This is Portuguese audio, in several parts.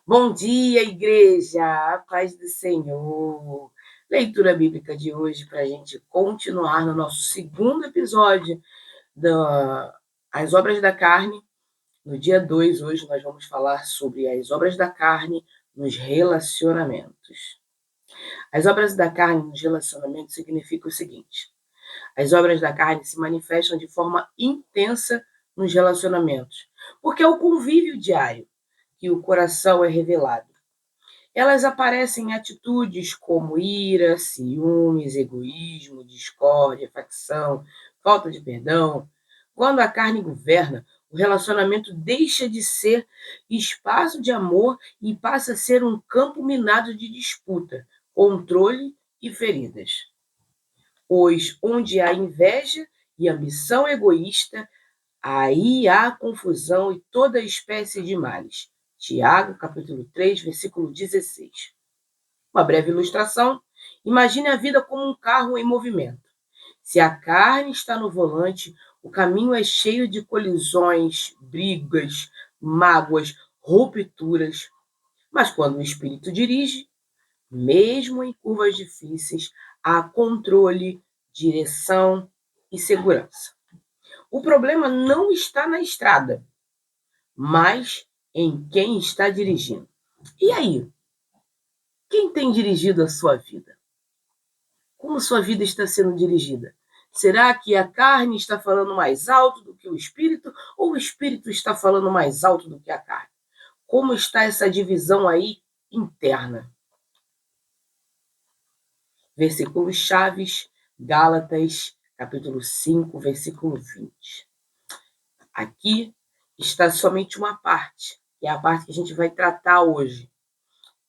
Bom dia, igreja! A paz do Senhor! Leitura bíblica de hoje para a gente continuar no nosso segundo episódio das Obras da Carne. No dia 2, hoje, nós vamos falar sobre as obras da carne nos relacionamentos. As obras da carne nos relacionamentos significam o seguinte: as obras da carne se manifestam de forma intensa nos relacionamentos, porque é o convívio diário que o coração é revelado. Elas aparecem em atitudes como ira, ciúmes, egoísmo, discórdia, facção, falta de perdão. Quando a carne governa, o relacionamento deixa de ser espaço de amor e passa a ser um campo minado de disputa, controle e feridas. Pois onde há inveja e ambição egoísta, aí há confusão e toda espécie de males. Tiago, capítulo 3, versículo 16. Uma breve ilustração. Imagine a vida como um carro em movimento. Se a carne está no volante, o caminho é cheio de colisões, brigas, mágoas, rupturas. Mas quando o espírito dirige, mesmo em curvas difíceis, há controle, direção e segurança. O problema não está na estrada, mas em quem está dirigindo. E aí? Quem tem dirigido a sua vida? Como sua vida está sendo dirigida? Será que a carne está falando mais alto do que o espírito ou o espírito está falando mais alto do que a carne? Como está essa divisão aí interna? Versículos chaves, Gálatas, capítulo 5, versículo 20. Aqui está somente uma parte, que é a parte que a gente vai tratar hoje.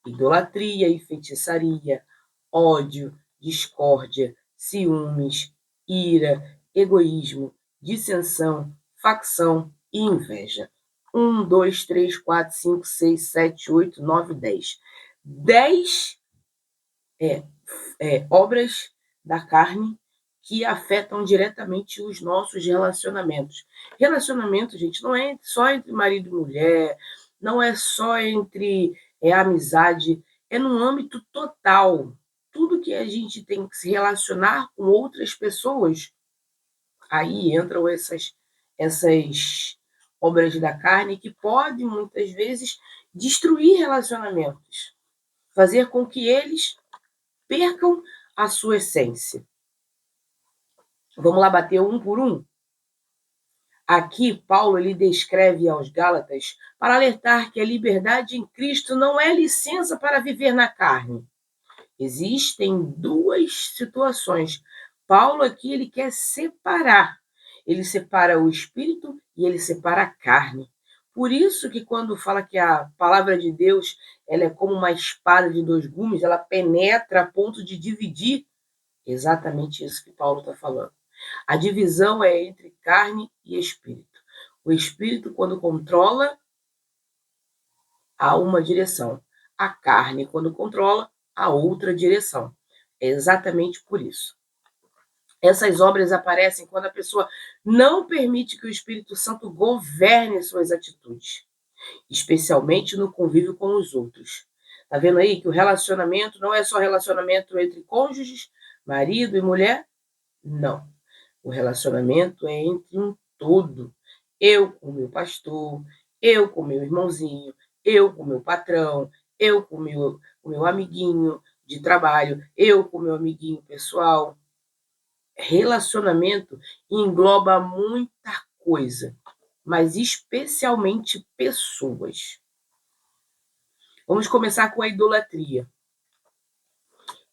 Idolatria e feitiçaria, ódio, discórdia, ciúmes, ira, egoísmo, dissensão, facção e inveja. 1, 2, 3, 4, 5, 6, 7, 8, 9, 10. 10 obras da carne que afetam diretamente os nossos relacionamentos. Relacionamento, gente, não é só entre marido e mulher, não é só entre amizade, é no âmbito total. Tudo que a gente tem que se relacionar com outras pessoas, aí entram essas obras da carne que podem, muitas vezes, destruir relacionamentos, fazer com que eles percam a sua essência. Vamos lá bater um por um? Aqui, Paulo ele descreve aos Gálatas para alertar que a liberdade em Cristo não é licença para viver na carne. Existem duas situações. Paulo aqui ele quer separar. Ele separa o espírito e ele separa a carne. Por isso que quando fala que a palavra de Deus ela é como uma espada de dois gumes, ela penetra a ponto de dividir. Exatamente isso que Paulo está falando. A divisão é entre carne e espírito. O espírito, quando controla, há uma direção. A carne, quando controla, há outra direção. É exatamente por isso. Essas obras aparecem quando a pessoa não permite que o Espírito Santo governe suas atitudes, especialmente no convívio com os outros. Tá vendo aí que o relacionamento não é só relacionamento entre cônjuges, marido e mulher? Não. O relacionamento é entre um todo. Eu com o meu pastor, eu com o meu irmãozinho, eu com o meu patrão, eu com o meu amiguinho de trabalho, eu com o meu amiguinho pessoal. Relacionamento engloba muita coisa, mas especialmente pessoas. Vamos começar com a idolatria.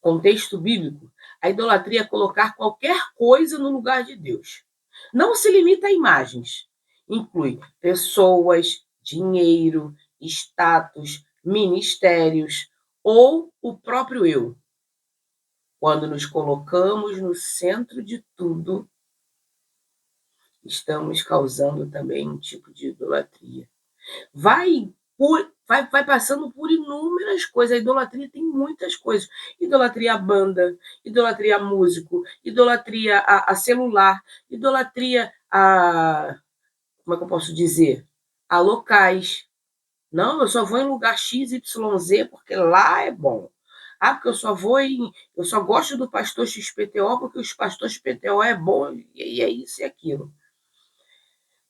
Contexto bíblico, a idolatria é colocar qualquer coisa no lugar de Deus. Não se limita a imagens. Inclui pessoas, dinheiro, status, ministérios ou o próprio eu. Quando nos colocamos no centro de tudo, estamos causando também um tipo de idolatria. Vai passando por inúmeras coisas. A idolatria tem muitas coisas. Idolatria a banda, idolatria a músico, idolatria a celular, idolatria a... como é que eu posso dizer? A locais. Não, eu só vou em lugar X, Y, Z porque lá é bom. Ah, porque eu só gosto do pastor XPTO porque o pastor XPTO é bom e é isso e aquilo.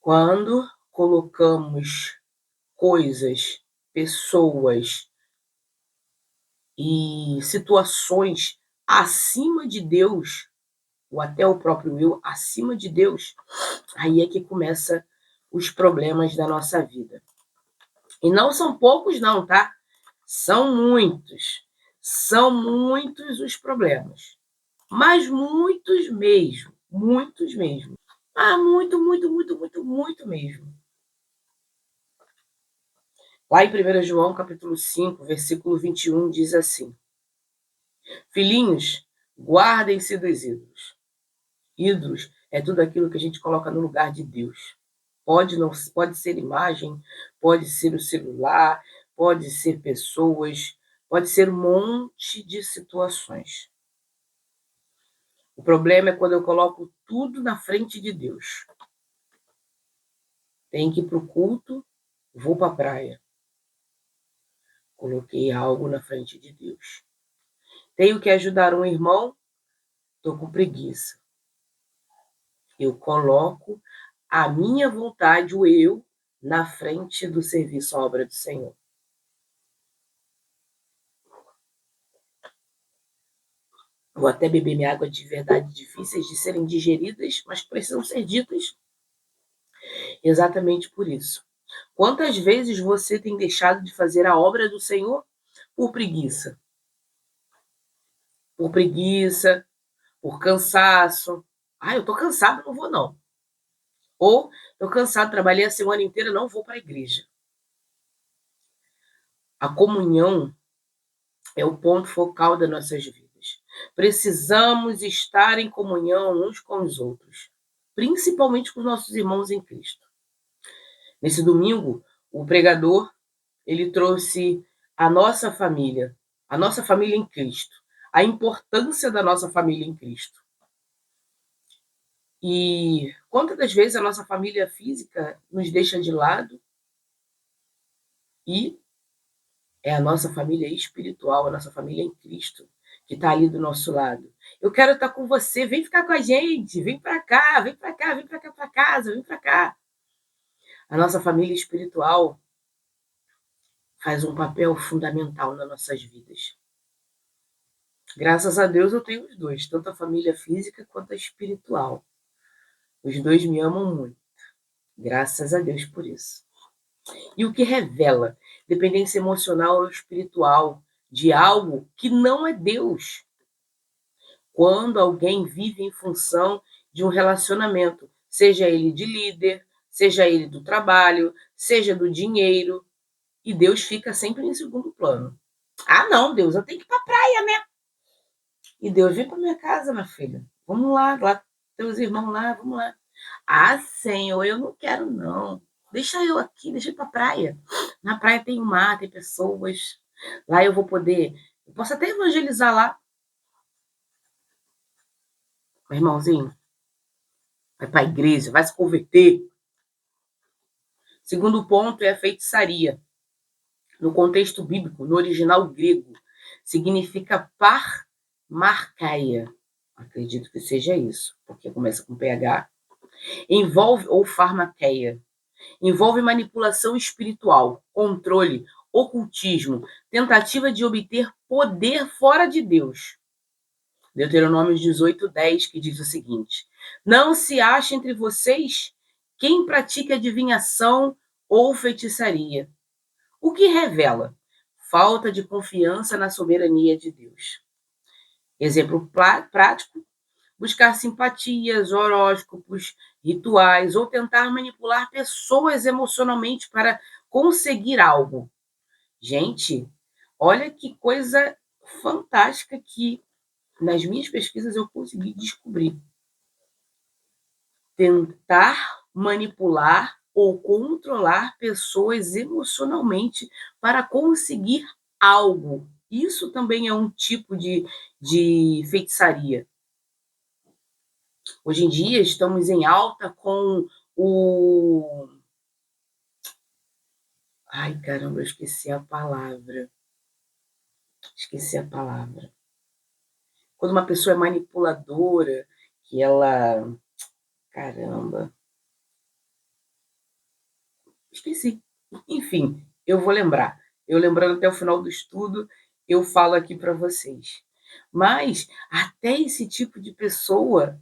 Quando colocamos coisas, pessoas e situações acima de Deus, ou até o próprio eu acima de Deus, aí é que começa os problemas da nossa vida. E não são poucos não, tá? São muitos. São muitos os problemas. Mas muitos mesmo. Muitos mesmo. Ah, muito, muito, muito, muito, muito mesmo. Lá em 1 João, capítulo 5, versículo 21, diz assim: Filhinhos, guardem-se dos ídolos. Ídolos é tudo aquilo que a gente coloca no lugar de Deus. Pode ser imagem, pode ser o celular, pode ser pessoas, pode ser um monte de situações. O problema é quando eu coloco tudo na frente de Deus. Tem que ir para o culto, vou para a praia. Coloquei algo na frente de Deus. Tenho que ajudar um irmão, estou com preguiça. Eu coloco a minha vontade, o eu, na frente do serviço à obra do Senhor. Vou até beber minha água de verdade, difíceis de serem digeridas, mas precisam ser ditas exatamente por isso. Quantas vezes você tem deixado de fazer a obra do Senhor por preguiça? Por preguiça, por cansaço. Ah, eu tô cansado, não vou não. Ou tô cansado, trabalhei a semana inteira, não vou para a igreja. A comunhão é o ponto focal das nossas vidas. Precisamos estar em comunhão uns com os outros, principalmente com os nossos irmãos em Cristo. Nesse domingo, o pregador, ele trouxe a nossa família em Cristo, a importância da nossa família em Cristo. E quantas das vezes a nossa família física nos deixa de lado e é a nossa família espiritual, a nossa família em Cristo, que está ali do nosso lado. Eu quero estar com você, vem ficar com a gente, vem para cá, vem para cá, vem para cá para casa, vem para cá. A nossa família espiritual faz um papel fundamental nas nossas vidas. Graças a Deus eu tenho os dois, tanto a família física quanto a espiritual. Os dois me amam muito. Graças a Deus por isso. E o que revela dependência emocional ou espiritual de algo que não é Deus. Quando alguém vive em função de um relacionamento, seja ele de líder, seja ele do trabalho, seja do dinheiro, e Deus fica sempre em segundo plano. Ah, não, Deus, eu tenho que ir para a praia, né? E Deus, vem para minha casa, minha filha. Vamos lá teus irmãos lá, vamos lá. Ah, Senhor, eu não quero, não. Deixa eu aqui, deixa eu ir para a praia. Na praia tem mar, tem pessoas. Lá eu vou poder. Eu posso até evangelizar lá. Meu irmãozinho, vai para a igreja, vai se converter. Segundo ponto é a feitiçaria. No contexto bíblico, no original grego, significa parmarcaia. Acredito que seja isso, porque começa com PH. Envolve, ou farmaqueia, envolve manipulação espiritual, controle, ocultismo, tentativa de obter poder fora de Deus. Deuteronômio 18:10, que diz o seguinte: Não se ache entre vocês quem pratica adivinhação ou feitiçaria, o que revela falta de confiança na soberania de Deus. Exemplo prático: buscar simpatias, horóscopos, rituais ou tentar manipular pessoas emocionalmente para conseguir algo. Gente, olha que coisa fantástica que nas minhas pesquisas eu consegui descobrir. Tentar manipular ou controlar pessoas emocionalmente para conseguir algo. Isso também é um tipo de feitiçaria. Hoje em dia estamos em alta com o... Ai, caramba, eu esqueci a palavra. Esqueci a palavra. Quando uma pessoa é manipuladora, que ela. Caramba, esqueci. Enfim, eu vou lembrar. Eu lembrando até o final do estudo, eu falo aqui para vocês. Mas até esse tipo de pessoa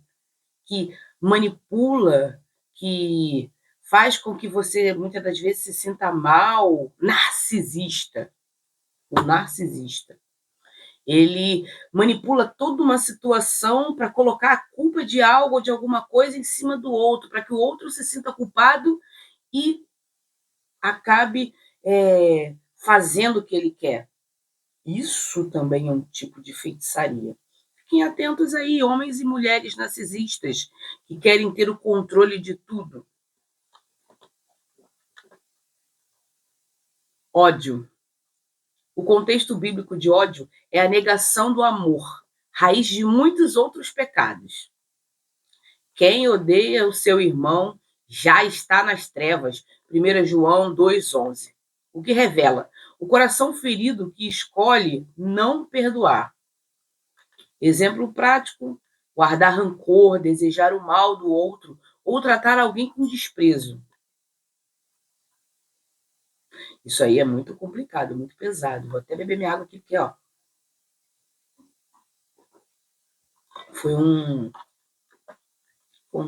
que manipula, que faz com que você muitas das vezes se sinta mal, narcisista. O narcisista. Ele manipula toda uma situação para colocar a culpa de algo ou de alguma coisa em cima do outro, para que o outro se sinta culpado e acabe fazendo o que ele quer. Isso também é um tipo de feitiçaria. Fiquem atentos aí, homens e mulheres narcisistas que querem ter o controle de tudo. Ódio. O contexto bíblico de ódio é a negação do amor, raiz de muitos outros pecados. Quem odeia o seu irmão já está nas trevas. 1 João 2,11. O que revela o coração ferido que escolhe não perdoar. Exemplo prático: guardar rancor, desejar o mal do outro ou tratar alguém com desprezo. Isso aí é muito complicado, muito pesado. Vou até beber minha água aqui, porque foi um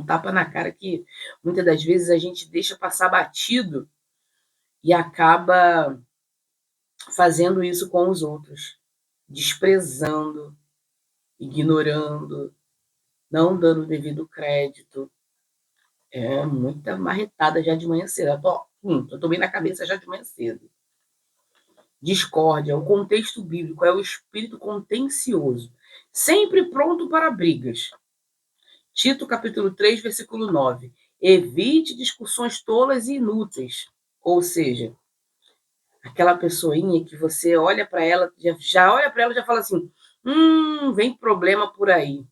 tapa na cara que muitas das vezes a gente deixa passar batido e acaba fazendo isso com os outros, desprezando, ignorando, não dando o devido crédito. É muita marretada já de manhã cedo. Eu tô bem na cabeça já de manhã cedo. Discórdia, o contexto bíblico é o espírito contencioso, sempre pronto para brigas. Tito capítulo 3, versículo 9. Evite discussões tolas e inúteis. Ou seja, aquela pessoinha que você olha para ela, já olha para ela e já fala assim: vem problema por aí.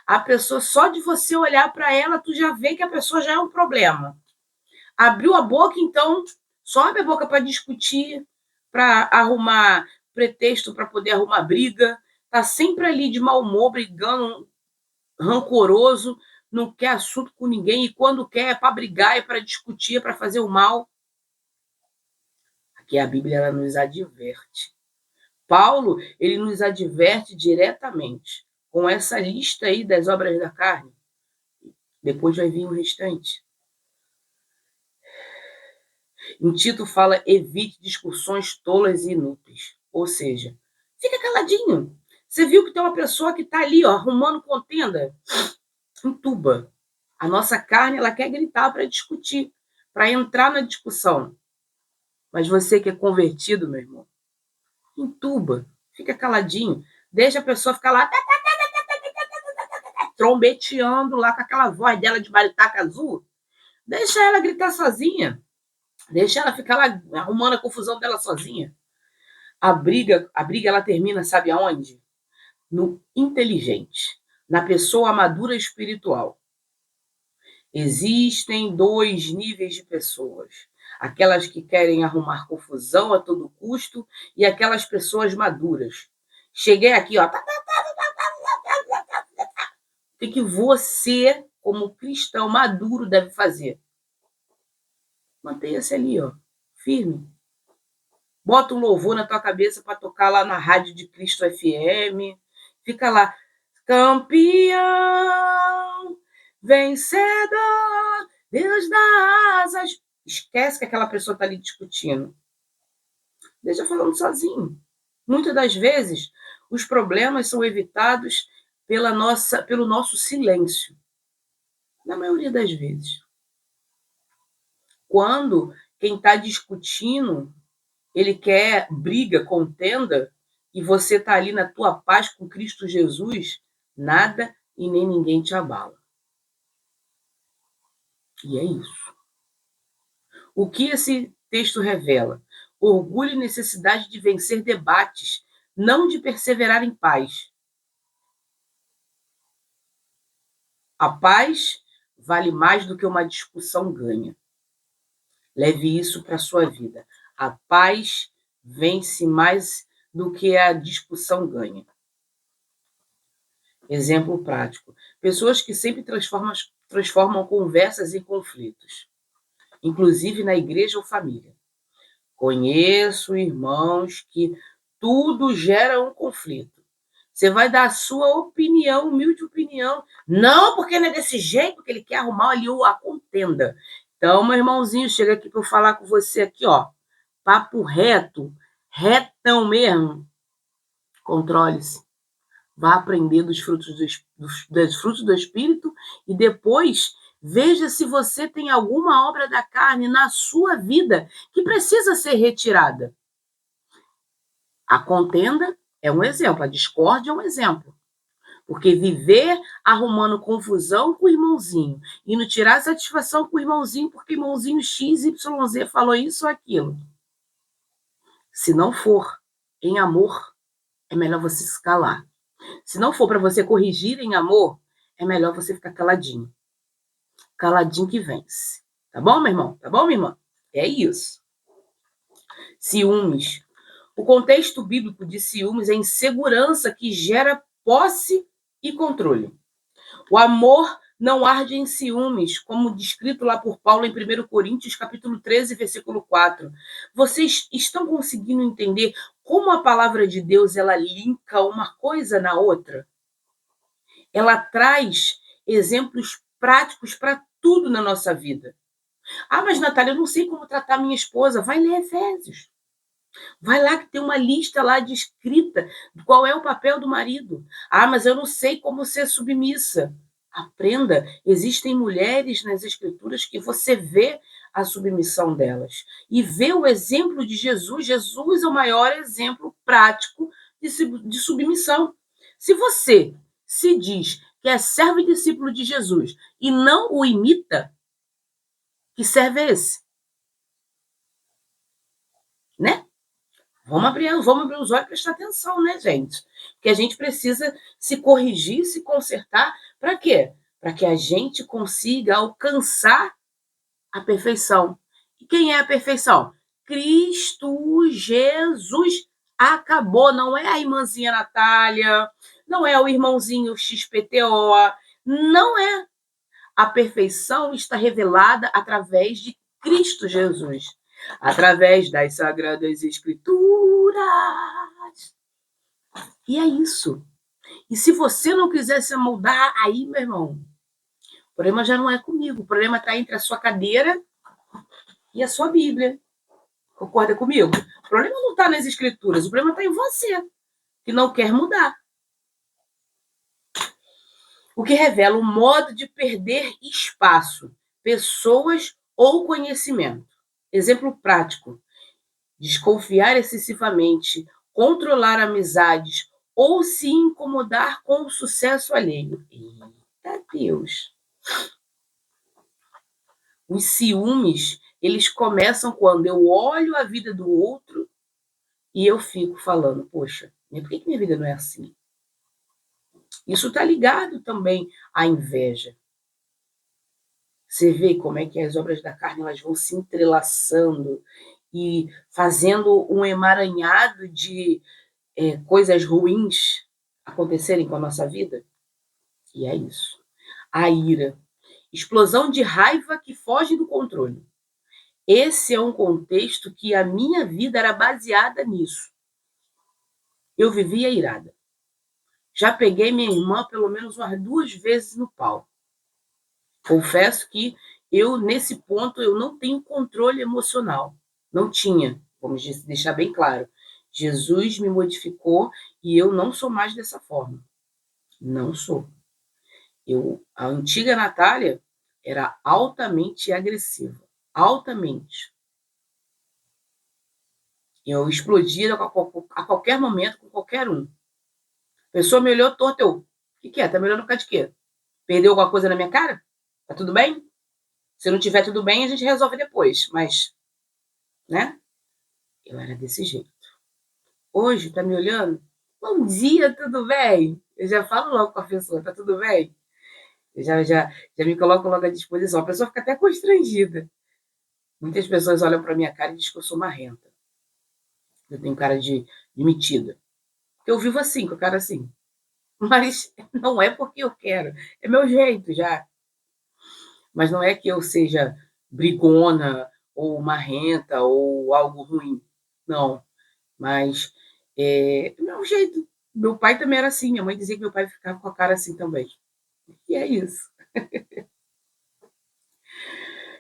A pessoa, só de você olhar para ela, tu já vê que a pessoa já é um problema. Abriu a boca, então, só abre a boca para discutir, para arrumar pretexto para poder arrumar briga. Tá sempre ali de mau humor, brigando, rancoroso, não quer assunto com ninguém, e quando quer é para brigar, é para discutir, é para fazer o mal. Aqui a Bíblia ela nos adverte. Paulo, ele nos adverte diretamente com essa lista aí das obras da carne. Depois vai vir o restante. Em Tito fala: evite discussões tolas e inúteis. Ou seja, fica caladinho. Você viu que tem uma pessoa que está ali, ó, arrumando contenda? Entuba. A nossa carne, ela quer gritar para discutir, para entrar na discussão. Mas você que é convertido, meu irmão, entuba, fica caladinho, deixa a pessoa ficar lá trombeteando lá com aquela voz dela de maritaca azul. Deixa ela gritar sozinha. Deixa ela ficar lá arrumando a confusão dela sozinha. A briga ela termina, sabe aonde? No inteligente, na pessoa madura espiritual. Existem dois níveis de pessoas: aquelas que querem arrumar confusão a todo custo e aquelas pessoas maduras. Cheguei aqui, ó. O que você, como cristão maduro, deve fazer? Mantenha-se ali, ó, firme. Bota um louvor na tua cabeça para tocar lá na rádio de Cristo FM. Fica lá. Campeão, vencedor, Deus dá asas. Esquece que aquela pessoa está ali discutindo. Deixa falando sozinho. Muitas das vezes, os problemas são evitados pelo nosso silêncio. Na maioria das vezes. Quando quem está discutindo, ele quer briga, contenda, e você está ali na tua paz com Cristo Jesus, nada e nem ninguém te abala. E é isso. O que esse texto revela? Orgulho e necessidade de vencer debates, não de perseverar em paz. A paz vale mais do que uma discussão ganha. Leve isso para a sua vida. A paz vence mais do que a discussão ganha. Exemplo prático. Pessoas que sempre transformam conversas em conflitos, inclusive na igreja ou família. Conheço irmãos que tudo gera um conflito. Você vai dar a sua opinião, humilde opinião. Não, porque não é desse jeito que ele quer arrumar ali a contenda. Então, meu irmãozinho, chega aqui para eu falar com você aqui, ó. Papo reto, retão mesmo. Controle-se. Vá aprender dos frutos do Espírito e depois veja se você tem alguma obra da carne na sua vida que precisa ser retirada. A contenda é um exemplo, a discórdia é um exemplo. Porque viver arrumando confusão com o irmãozinho, indo tirar satisfação com o irmãozinho, porque o irmãozinho XYZ falou isso ou aquilo. Se não for em amor, é melhor você se calar. Se não for para você corrigir em amor, é melhor você ficar caladinho. Caladinho que vence. Tá bom, meu irmão? Tá bom, minha irmã? É isso. Ciúmes. O contexto bíblico de ciúmes é insegurança que gera posse e controle. O amor não arde em ciúmes, como descrito lá por Paulo em 1 Coríntios, capítulo 13, versículo 4. Vocês estão conseguindo entender como a palavra de Deus ela linka uma coisa na outra? Ela traz exemplos práticos para tudo na nossa vida. Ah, mas Natália, eu não sei como tratar minha esposa. Vai ler Efésios. Vai lá que tem uma lista lá descrita de qual é o papel do marido. Ah, mas eu não sei como ser submissa. Aprenda. Existem mulheres nas escrituras que você vê a submissão delas. E vê o exemplo de Jesus. Jesus é o maior exemplo prático de submissão. Se você se diz que é servo e discípulo de Jesus e não o imita, que servo é esse? Né? Vamos abrir os olhos e prestar atenção, né, gente? Porque a gente precisa se corrigir, se consertar. Para quê? Para que a gente consiga alcançar a perfeição. E quem é a perfeição? Cristo Jesus. Acabou. Não é a irmãzinha Natália, não é o irmãozinho XPTO, não é. A perfeição está revelada através de Cristo Jesus, através das Sagradas Escrituras. E é isso. E se você não quiser se moldar, aí, meu irmão, o problema já não é comigo. O problema está entre a sua cadeira e a sua Bíblia. Concorda comigo? O problema não está nas Escrituras, o problema está em você, que não quer mudar. O que revela o modo de perder espaço, pessoas ou conhecimento. Exemplo prático: desconfiar excessivamente, controlar amizades ou se incomodar com o sucesso alheio. Eita Deus! Os ciúmes, eles começam quando eu olho a vida do outro e eu fico falando, poxa, por que minha vida não é assim? Isso está ligado também à inveja. Você vê como é que as obras da carne elas vão se entrelaçando e fazendo um emaranhado de coisas ruins acontecerem com a nossa vida? E é isso. A ira. Explosão de raiva que foge do controle. Esse é um contexto que a minha vida era baseada nisso. Eu vivia irada. Já peguei minha irmã pelo menos umas 2 vezes no pau. Confesso que eu, nesse ponto, eu não tenho controle emocional. Não tinha, vamos deixar bem claro. Jesus me modificou e eu não sou mais dessa forma. Não sou. A antiga Natália era altamente agressiva. Altamente. Eu explodia a qualquer momento com qualquer um. A pessoa me olhou torto, o que é? Tá me olhando por causa de quê? Perdeu alguma coisa na minha cara? Tá tudo bem? Se não tiver tudo bem, a gente resolve depois. Mas, né? Eu era desse jeito. Hoje, tá me olhando? Bom dia, tudo bem? Eu já falo logo com a pessoa, tá tudo bem? Eu já me coloco logo à disposição. A pessoa fica até constrangida. Muitas pessoas olham para minha cara e dizem que eu sou marrenta. Eu tenho cara de metida. Porque eu vivo assim, com a cara assim. Mas não é porque eu quero, é meu jeito já. Mas não é que eu seja brigona ou marrenta ou algo ruim. Não. Mas é meu jeito. Meu pai também era assim. Minha mãe dizia que meu pai ficava com a cara assim também. E é isso.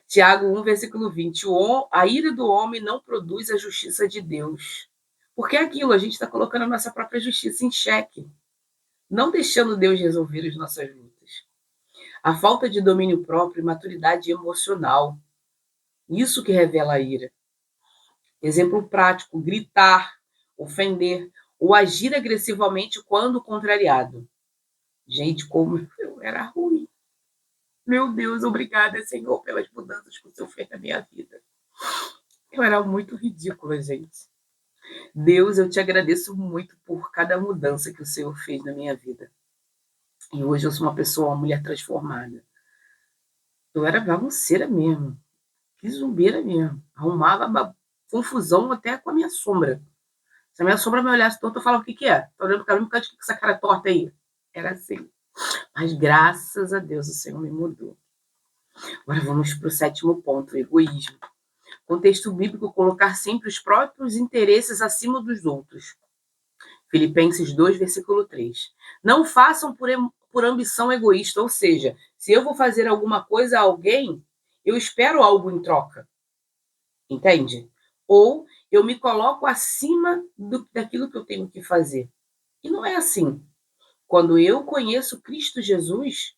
Tiago 1, versículo 20. A ira do homem não produz a justiça de Deus. Porque é aquilo, a gente está colocando a nossa própria justiça em xeque, não deixando Deus resolver as nossas lutas. A falta de domínio próprio e maturidade emocional, isso que revela a ira. Exemplo prático: gritar, ofender ou agir agressivamente quando contrariado. Gente, como eu era ruim. Meu Deus, obrigada, Senhor, pelas mudanças que o Senhor fez na minha vida. Eu era muito ridícula, gente. Deus, eu te agradeço muito por cada mudança que o Senhor fez na minha vida. E hoje eu sou uma pessoa, uma mulher transformada. Eu era bagunceira mesmo, zumbeira mesmo. Arrumava confusão até com a minha sombra. Se a minha sombra me olhasse torta, eu falava: o que, que é? Tá olhando para mim, por que essa cara torta aí? Era assim. Mas graças a Deus o Senhor me mudou. Agora vamos para o 7º ponto: egoísmo. Contexto bíblico: colocar sempre os próprios interesses acima dos outros. Filipenses 2, versículo 3. Não façam por ambição egoísta, ou seja, se eu vou fazer alguma coisa a alguém, eu espero algo em troca. Entende? Ou eu me coloco acima daquilo que eu tenho que fazer. E não é assim. Quando eu conheço Cristo Jesus,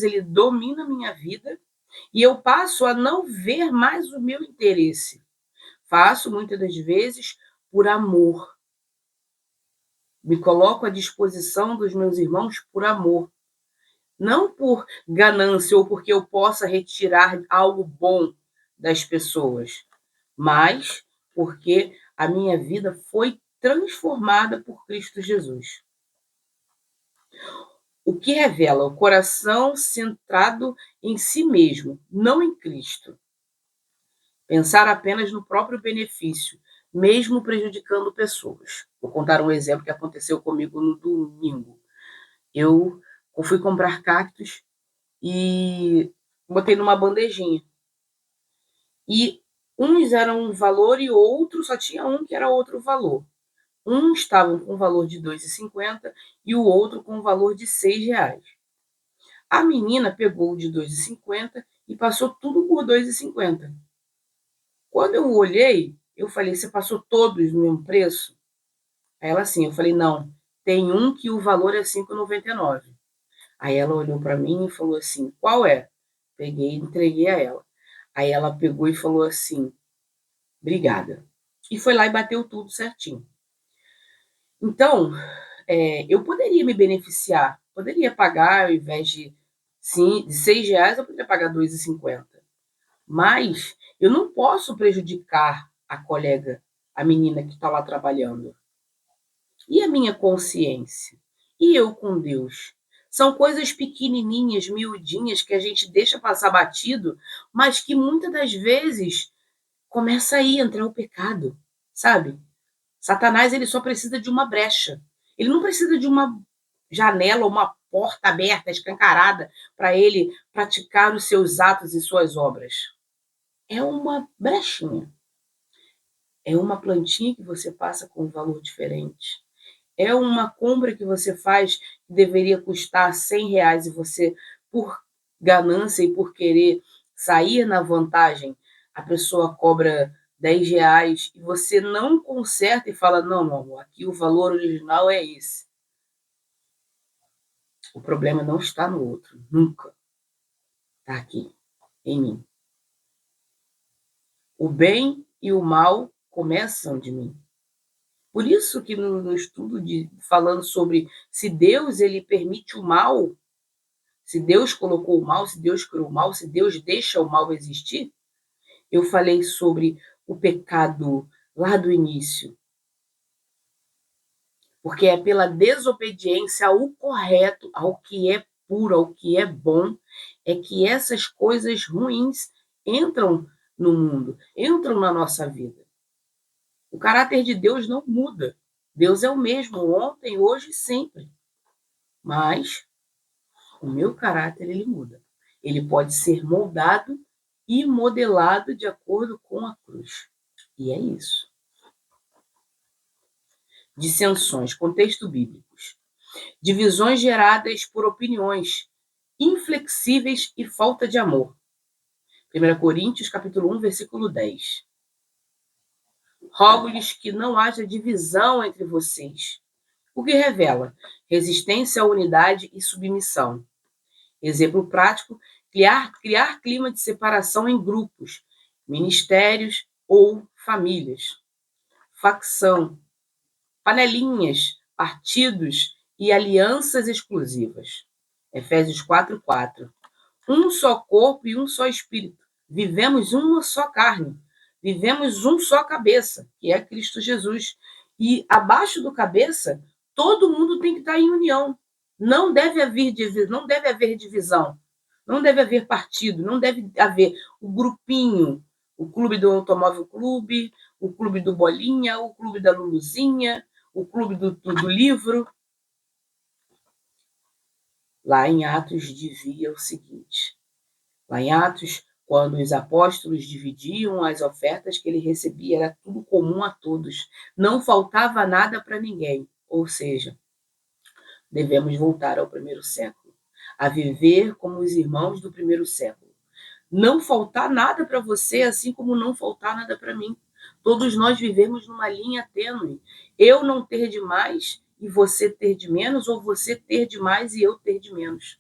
ele domina a minha vida e eu passo a não ver mais o meu interesse. Faço muitas das vezes por amor. Me coloco à disposição dos meus irmãos por amor. Não por ganância ou porque eu possa retirar algo bom das pessoas, mas porque a minha vida foi transformada por Cristo Jesus. O que revela o coração centrado em si mesmo, não em Cristo. Pensar apenas no próprio benefício, mesmo prejudicando pessoas. Vou contar um exemplo que aconteceu comigo no domingo. Eu fui comprar cactos e botei numa bandejinha. E uns eram um valor e outro só tinha um que era outro valor. Um estava com valor de R$ 2,50 e o outro com valor de R$ 6. A menina pegou o de R$ 2,50 e passou tudo por R$ 2,50. Quando eu olhei, eu falei: você passou todos no mesmo preço? Aí ela assim, eu falei: não, tem um que o valor é R$ 5,99. Aí ela olhou para mim e falou assim: qual é? Peguei e entreguei a ela. Aí ela pegou e falou assim: obrigada. E foi lá e bateu tudo certinho. Então, eu poderia me beneficiar, poderia pagar, ao invés de R$ 6, eu poderia pagar R$ 2,50. Mas eu não posso prejudicar a colega, a menina que está lá trabalhando. E a minha consciência? E eu com Deus? São coisas pequenininhas, miudinhas, que a gente deixa passar batido, mas que muitas das vezes começa aí a entrar o pecado, sabe? Satanás, ele só precisa de uma brecha. Ele não precisa de uma janela ou uma porta aberta, escancarada, para ele praticar os seus atos e suas obras. É uma brechinha. É uma plantinha que você passa com um valor diferente. É uma compra que você faz que deveria custar R$ 100 e você, por ganância e por querer sair na vantagem, a pessoa cobra R$ 10 e você não conserta e fala: não, meu amor, aqui o valor original é esse. O problema não está no outro, nunca. Está aqui, em mim. O bem e o mal começam de mim. Por isso que no estudo falando sobre se Deus ele permite o mal, se Deus colocou o mal, se Deus criou o mal, se Deus deixa o mal existir, eu falei sobre o pecado lá do início. Porque é pela desobediência ao correto, ao que é puro, ao que é bom, é que essas coisas ruins entram no mundo, entram na nossa vida. O caráter de Deus não muda. Deus é o mesmo ontem, hoje e sempre. Mas o meu caráter, ele muda. Ele pode ser moldado e modelado de acordo com a cruz. E é isso. Dissensões, contexto bíblicos. Divisões geradas por opiniões inflexíveis e falta de amor. 1 Coríntios, capítulo 1, versículo 10. Rogo-lhes que não haja divisão entre vocês, o que revela resistência à unidade e submissão. Exemplo prático, criar clima de separação em grupos, ministérios ou famílias. Facção, panelinhas, partidos e alianças exclusivas. Efésios 4:4. Um só corpo e um só espírito. Vivemos uma só carne. Vivemos um só cabeça, que é Cristo Jesus. E abaixo do cabeça, todo mundo tem que estar em união. Não deve haver divisão. Não deve haver partido. Não deve haver o grupinho. O clube do automóvel clube, o clube do Bolinha, o clube da Luluzinha, o clube do livro. Lá em Atos dizia o seguinte. Lá em Atos, quando os apóstolos dividiam as ofertas que ele recebia, era tudo comum a todos. Não faltava nada para ninguém. Ou seja, devemos voltar ao primeiro século, a viver como os irmãos do primeiro século. Não faltar nada para você, assim como não faltar nada para mim. Todos nós vivemos numa linha tênue. Eu não ter de mais e você ter de menos, ou você ter de mais e eu ter de menos.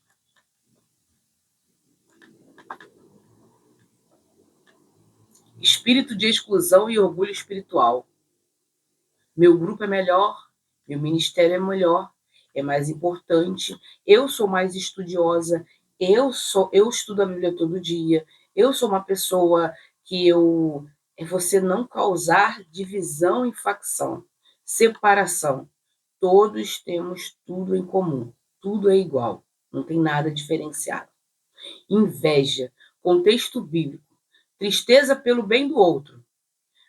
Espírito de exclusão e orgulho espiritual. Meu grupo é melhor, meu ministério é melhor, é mais importante, eu sou mais estudiosa, eu estudo a Bíblia todo dia, eu sou uma pessoa que é você não causar divisão e facção, separação. Todos temos tudo em comum, tudo é igual, não tem nada diferenciado. Inveja, contexto bíblico, tristeza pelo bem do outro.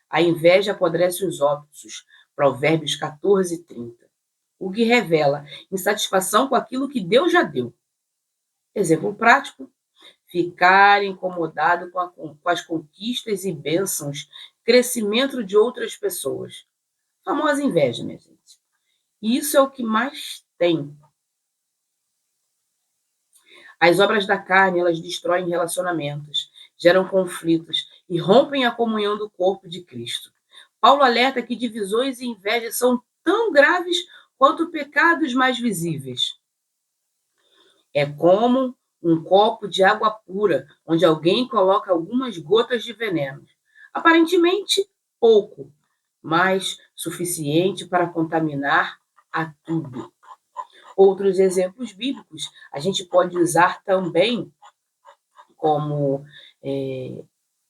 A inveja apodrece os ossos. Provérbios 14:30. O que revela insatisfação com aquilo que Deus já deu. Exemplo prático, ficar incomodado com as conquistas e bênçãos, crescimento de outras pessoas. Famosa inveja, minha gente. E isso é o que mais tem. As obras da carne, elas destroem relacionamentos, geram conflitos e rompem a comunhão do corpo de Cristo. Paulo alerta que divisões e invejas são tão graves quanto pecados mais visíveis. É como um copo de água pura, onde alguém coloca algumas gotas de veneno. Aparentemente, pouco, mas suficiente para contaminar a tudo. Outros exemplos bíblicos a gente pode usar também como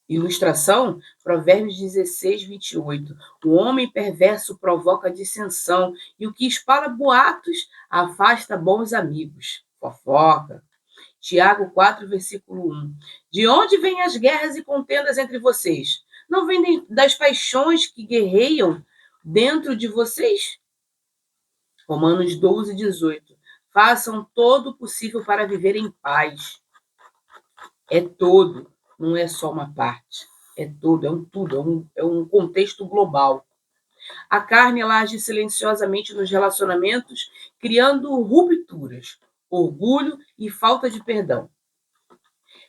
ilustração, Provérbios 16:28. O homem perverso provoca dissensão e o que espalha boatos afasta bons amigos. Fofoca. Tiago 4, versículo 1. De onde vêm as guerras e contendas entre vocês? Não vêm das paixões que guerreiam dentro de vocês? Romanos 12:18. Façam todo o possível para viver em paz. É todo, não é só uma parte. É tudo, é um contexto global. A carne ela age silenciosamente nos relacionamentos, criando rupturas, orgulho e falta de perdão.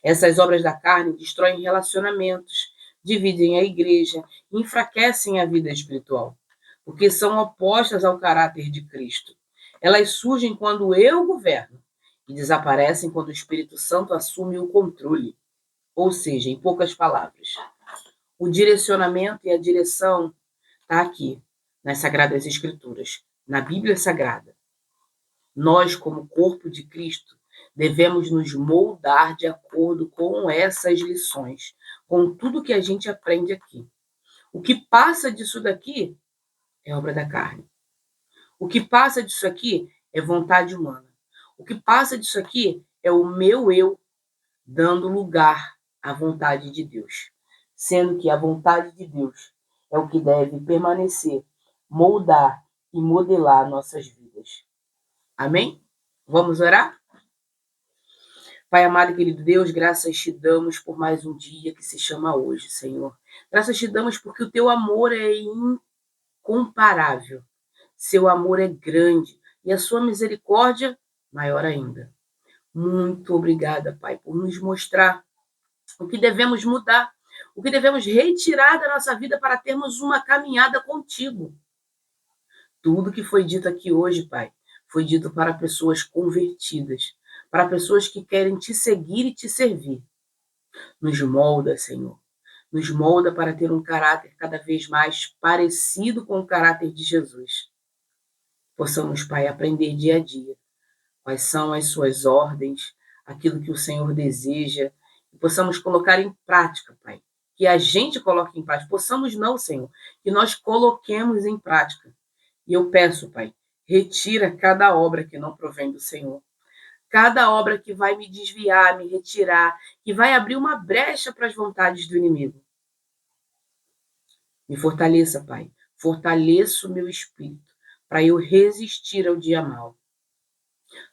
Essas obras da carne destroem relacionamentos, dividem a igreja, enfraquecem a vida espiritual, porque são opostas ao caráter de Cristo. Elas surgem quando eu governo e desaparecem quando o Espírito Santo assume o controle. Ou seja, em poucas palavras, o direcionamento e a direção está aqui, nas Sagradas Escrituras, na Bíblia Sagrada. Nós, como corpo de Cristo, devemos nos moldar de acordo com essas lições, com tudo que a gente aprende aqui. O que passa disso daqui é obra da carne. O que passa disso aqui é vontade humana. O que passa disso aqui é o meu eu dando lugar à vontade de Deus. Sendo que a vontade de Deus é o que deve permanecer, moldar e modelar nossas vidas. Amém? Vamos orar? Pai amado e querido Deus, graças te damos por mais um dia que se chama hoje, Senhor. Graças te damos porque o teu amor é incomparável. Seu amor é grande e a sua misericórdia maior ainda. Muito obrigada, Pai, por nos mostrar o que devemos mudar, o que devemos retirar da nossa vida para termos uma caminhada contigo. Tudo que foi dito aqui hoje, Pai, foi dito para pessoas convertidas, para pessoas que querem te seguir e te servir. Nos molda, Senhor. Nos molda para ter um caráter cada vez mais parecido com o caráter de Jesus. Possamos, Pai, aprender dia a dia quais são as suas ordens, aquilo que o Senhor deseja, e possamos colocar em prática, Pai. Que a gente coloque em prática. Possamos não, Senhor, que nós coloquemos em prática. E eu peço, Pai, retira cada obra que não provém do Senhor. Cada obra que vai me desviar, me retirar, que vai abrir uma brecha para as vontades do inimigo. Me fortaleça, Pai. Fortaleça o meu espírito para eu resistir ao dia mau.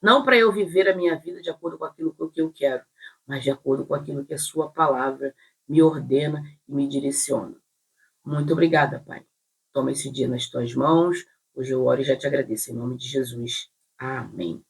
Não para eu viver a minha vida de acordo com aquilo que eu quero, mas de acordo com aquilo que a sua palavra me ordena e me direciona. Muito obrigada, Pai. Toma esse dia nas tuas mãos. Hoje eu oro e já te agradeço. Em nome de Jesus. Amém.